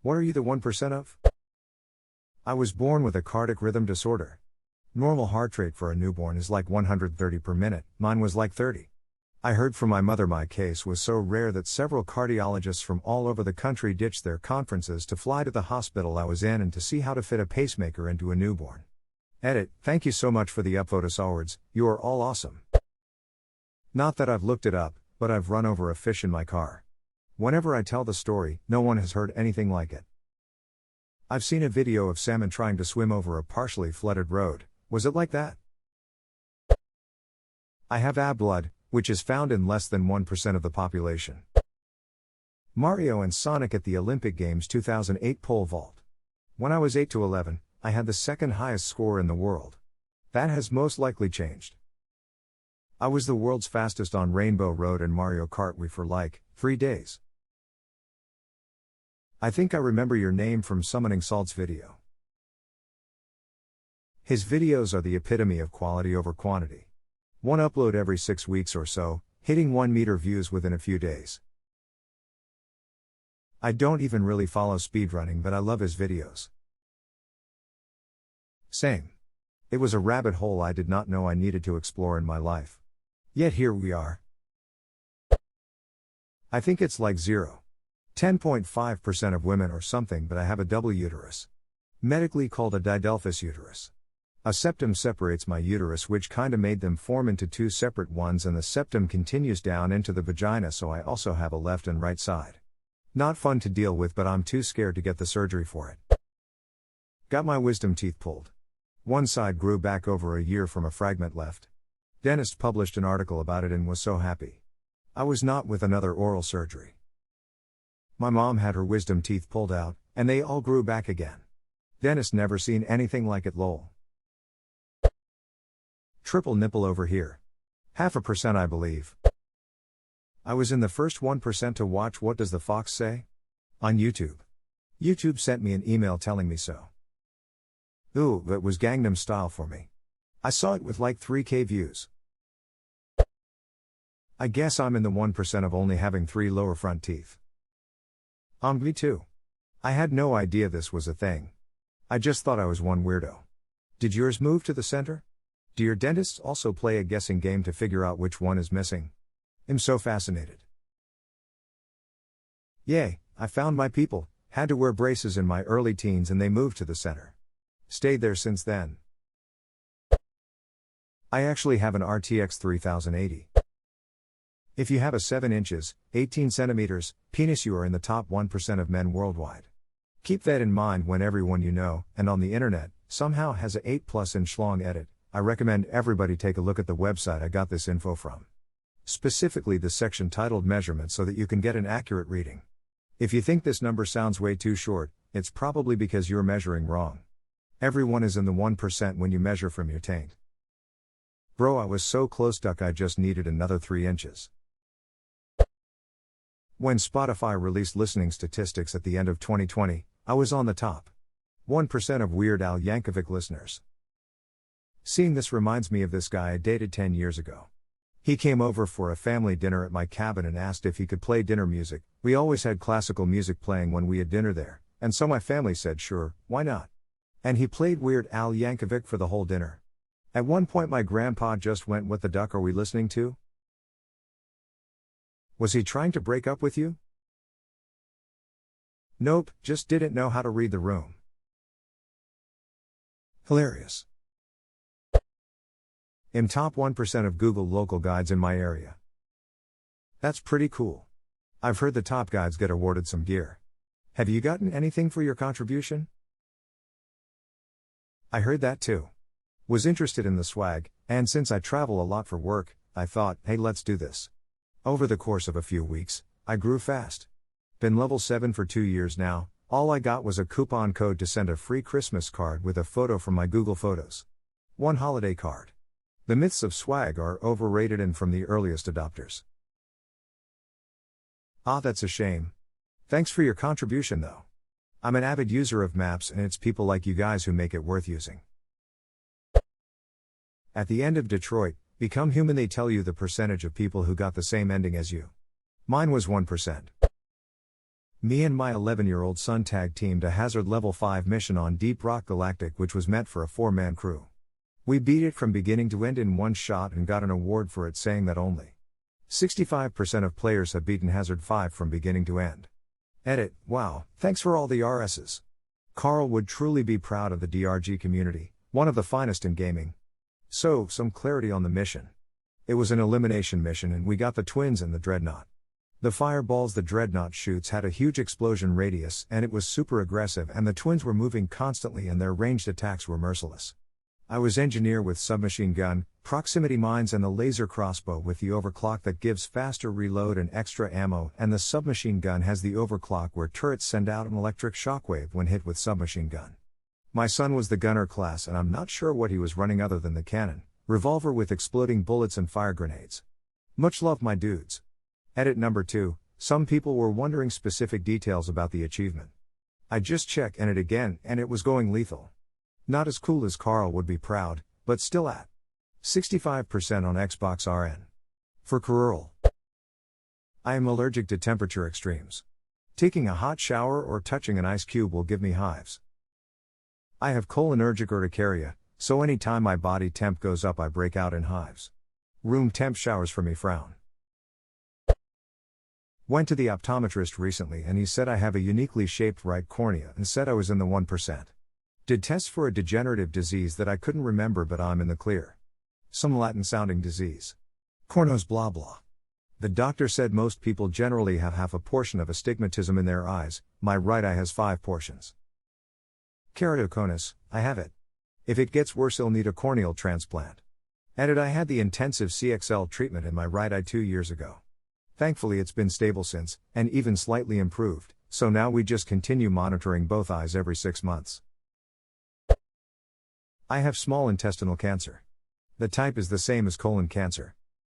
What are you the 1% of? I was born with a cardiac rhythm disorder. Normal heart rate for a newborn is like 130 per minute, mine was like 30. I heard from my mother my case was so rare that several cardiologists from all over the country ditched their conferences to fly to the hospital I was in and to see how to fit a pacemaker into a newborn. Edit, thank you so much for the upvote awards, you are all awesome. Not that I've looked it up, but I've run over a fish in my car. Whenever I tell the story, no one has heard anything like it. I've seen a video of salmon trying to swim over a partially flooded road. Was it like that? I have AB blood, which is found in less than 1% of the population. Mario and Sonic at the Olympic Games 2008 pole vault. When I was 8 to 11, I had the second highest score in the world. That has most likely changed. I was the world's fastest on Rainbow Road and Mario Kart Wii for like 3 days. I think I remember your name from Summoning Salt's video. His videos are the epitome of quality over quantity. One upload every 6 weeks or so, hitting 1 meter views within a few days. I don't even really follow speedrunning, but I love his videos. Same. It was a rabbit hole I did not know I needed to explore in my life. Yet here we are. I think it's like 10.5% of women or something, but I have a double uterus. Medically called a didelphys uterus. A septum separates my uterus, which kinda made them form into 2 separate ones, and the septum continues down into the vagina, so I also have a left and right side. Not fun to deal with, but I'm too scared to get the surgery for it. Got my wisdom teeth pulled. One side grew back over a year from a fragment left. Dentist published an article about it and was so happy. I was not with another oral surgery. My mom had her wisdom teeth pulled out, and they all grew back again. Dentist never seen anything like it, lol. Triple nipple over here. 0.5% I believe. I was in the first 1% to watch What Does the Fox Say? On YouTube. YouTube sent me an email telling me so. Ooh, that was Gangnam Style for me. I saw it with like 3K views. I guess I'm in the 1% of only having 3 lower front teeth. Me too. I had no idea this was a thing. I just thought I was one weirdo. Did yours move to the center? Do your dentists also play a guessing game to figure out which one is missing? I'm so fascinated. Yay, I found my people, had to wear braces in my early teens and they moved to the center. Stayed there since then. I actually have an RTX 3080. If you have a 7 inches, 18 centimeters, penis, you are in the top 1% of men worldwide. Keep that in mind when everyone you know, and on the internet, somehow has a 8+ inch long edit. I recommend everybody take a look at the website I got this info from. Specifically the section titled Measurement, so that you can get an accurate reading. If you think this number sounds way too short, it's probably because you're measuring wrong. Everyone is in the 1% when you measure from your taint. Bro, I was so close, duck, I just needed another 3 inches. When Spotify released listening statistics at the end of 2020, I was on the top 1% of Weird Al Yankovic listeners. Seeing this reminds me of this guy I dated 10 years ago. He came over for a family dinner at my cabin and asked if he could play dinner music. We always had classical music playing when we had dinner there, and so my family said sure, why not? And he played Weird Al Yankovic for the whole dinner. At one point my grandpa just went, "What the duck are we listening to?" Was he trying to break up with you? Nope, just didn't know how to read the room. Hilarious. I'm top 1% of Google local guides in my area. That's pretty cool. I've heard the top guides get awarded some gear. Have you gotten anything for your contribution? I heard that too. Was interested in the swag, and since I travel a lot for work, I thought, hey, let's do this. Over the course of a few weeks, I grew fast. Been level 7 for 2 years now. All I got was a coupon code to send a free Christmas card with a photo from my Google Photos. One holiday card. The myths of swag are overrated and from the earliest adopters. Ah, that's a shame. Thanks for your contribution though. I'm an avid user of maps, and it's people like you guys who make it worth using. At the end of Detroit, Become Human, they tell you the percentage of people who got the same ending as you. Mine was 1%. Me and my 11-year-old son tag-teamed a Hazard Level 5 mission on Deep Rock Galactic which was meant for a 4-man crew. We beat it from beginning to end in one shot and got an award for it, saying that only 65% of players have beaten Hazard 5 from beginning to end. Edit, wow, thanks for all the RSs. Carl would truly be proud of the DRG community, one of the finest in gaming. So, some clarity on the mission. It was an elimination mission and we got the twins and the Dreadnought. The fireballs the Dreadnought shoots had a huge explosion radius and it was super aggressive, and the twins were moving constantly and their ranged attacks were merciless. I was engineer with submachine gun, proximity mines and the laser crossbow with the overclock that gives faster reload and extra ammo, and the submachine gun has the overclock where turrets send out an electric shockwave when hit with submachine gun. My son was the gunner class and I'm not sure what he was running other than the cannon, revolver with exploding bullets and fire grenades. Much love my dudes. Edit number 2, some people were wondering specific details about the achievement. I just checked and it again and it was going lethal. Not as cool as Carl would be proud, but still at 65% on Xbox RN. For Carl, I am allergic to temperature extremes. Taking a hot shower or touching an ice cube will give me hives. I have cholinergic urticaria, so anytime my body temp goes up I break out in hives. Room temp showers for me frown. Went to the optometrist recently and he said I have a uniquely shaped right cornea and said I was in the 1%. Did tests for a degenerative disease that I couldn't remember, but I'm in the clear. Some Latin sounding disease. Cornos blah blah. The doctor said most people generally have half a portion of astigmatism in their eyes, my right eye has 5 portions. Keratoconus, I have it. If it gets worse I'll need a corneal transplant. Edit, I had the intensive CXL treatment in my right eye 2 years ago. Thankfully it's been stable since, and even slightly improved, so now we just continue monitoring both eyes every 6 months. I have small intestinal cancer. The type is the same as colon cancer.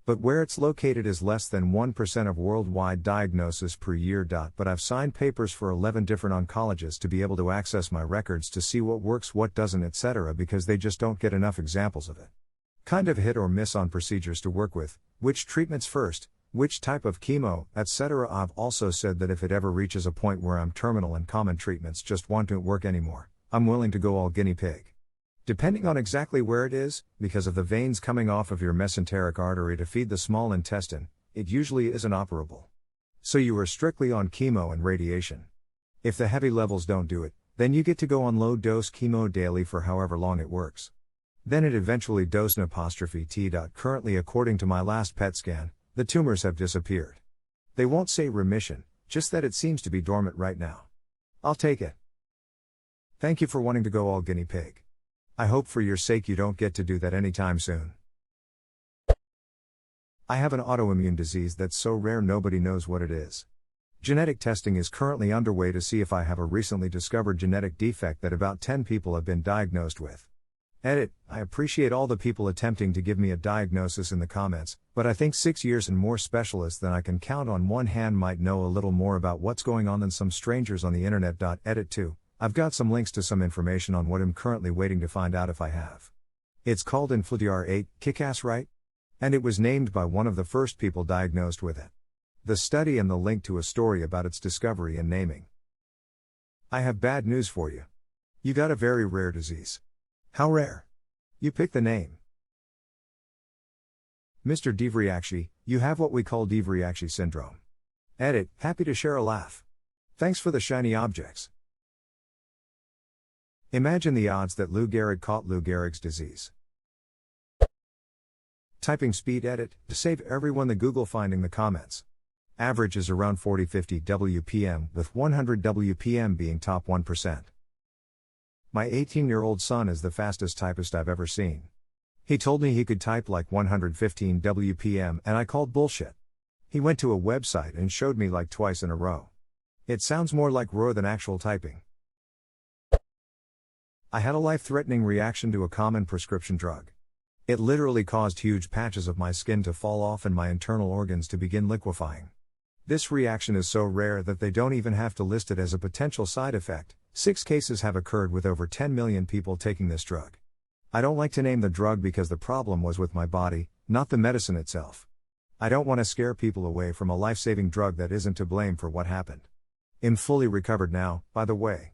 But where it's located is less than 1% of worldwide diagnosis per year. But I've signed papers for 11 different oncologists to be able to access my records to see what works, what doesn't, etc., because they just don't get enough examples of it. Kind of hit or miss on procedures to work with, which treatments first, which type of chemo, etc. I've also said that if it ever reaches a point where I'm terminal and common treatments just won't work anymore, I'm willing to go all guinea pig. Depending on exactly where it is, because of the veins coming off of your mesenteric artery to feed the small intestine, it usually isn't operable. So you are strictly on chemo and radiation. If the heavy levels don't do it, then you get to go on low-dose chemo daily for however long it works. Then it eventually dose T. Currently, according to my last PET scan, the tumors have disappeared. They won't say remission, just that it seems to be dormant right now. I'll take it. Thank you for wanting to go all guinea pig. I hope for your sake you don't get to do that anytime soon. I have an autoimmune disease that's so rare nobody knows what it is. Genetic testing is currently underway to see if I have a recently discovered genetic defect that about 10 people have been diagnosed with. Edit, I appreciate all the people attempting to give me a diagnosis in the comments, but I think 6 years and more specialists than I can count on one hand might know a little more about what's going on than some strangers on the internet. Edit 2, I've got some links to some information on what I'm currently waiting to find out if I have. It's called Infludr8, kick-ass right? And it was named by one of the first people diagnosed with it. The study and the link to a story about its discovery and naming. I have bad news for you. You got a very rare disease. How rare? You pick the name. Mr. Divriakshi, you have what we call Divriakshi syndrome. Edit, happy to share a laugh. Thanks for the shiny objects. Imagine the odds that Lou Gehrig caught Lou Gehrig's disease. Typing speed. Edit, to save everyone the Google finding the comments. Average is around 40-50 WPM, with 100 WPM being top 1%. My 18-year-old son is the fastest typist I've ever seen. He told me he could type like 115 WPM and I called bullshit. He went to a website and showed me like twice in a row. It sounds more like roar than actual typing. I had a life-threatening reaction to a common prescription drug. It literally caused huge patches of my skin to fall off and my internal organs to begin liquefying. This reaction is so rare that they don't even have to list it as a potential side effect. 6 cases have occurred with over 10 million people taking this drug. I don't like to name the drug because the problem was with my body, not the medicine itself. I don't want to scare people away from a life-saving drug that isn't to blame for what happened. I'm fully recovered now, by the way.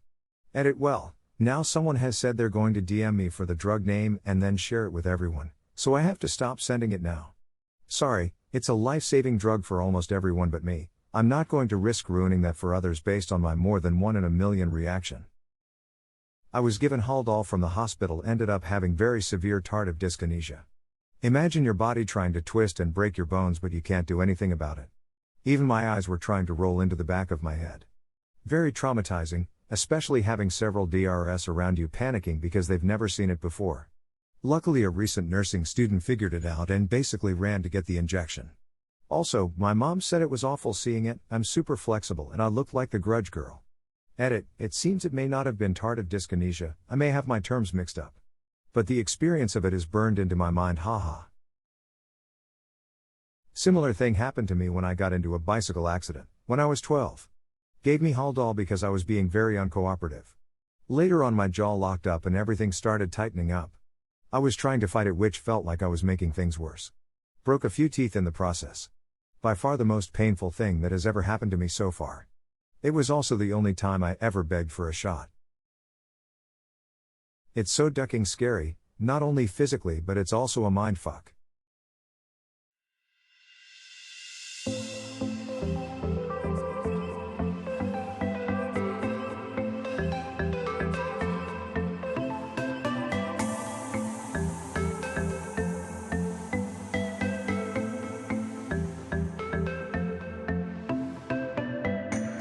Edit well. Now someone has said they're going to DM me for the drug name and then share it with everyone, so I have to stop sending it now. Sorry, it's a life-saving drug for almost everyone but me. I'm not going to risk ruining that for others based on my more than 1 in a million reaction. I was given Haldol from the hospital, ended up having very severe tardive dyskinesia. Imagine your body trying to twist and break your bones but you can't do anything about it. Even my eyes were trying to roll into the back of my head. Very traumatizing, especially having several DRS around you panicking because they've never seen it before. Luckily a recent nursing student figured it out and basically ran to get the injection. Also, my mom said it was awful seeing it. I'm super flexible and I look like the Grudge girl. Edit, it seems it may not have been tardive dyskinesia, I may have my terms mixed up. But the experience of it is burned into my mind, haha. Similar thing happened to me when I got into a bicycle accident, when I was 12. Gave me Haldol because I was being very uncooperative. Later on my jaw locked up and everything started tightening up. I was trying to fight it, which felt like I was making things worse. Broke a few teeth in the process. By far the most painful thing that has ever happened to me so far. It was also the only time I ever begged for a shot. It's so ducking scary, not only physically but it's also a mindfuck.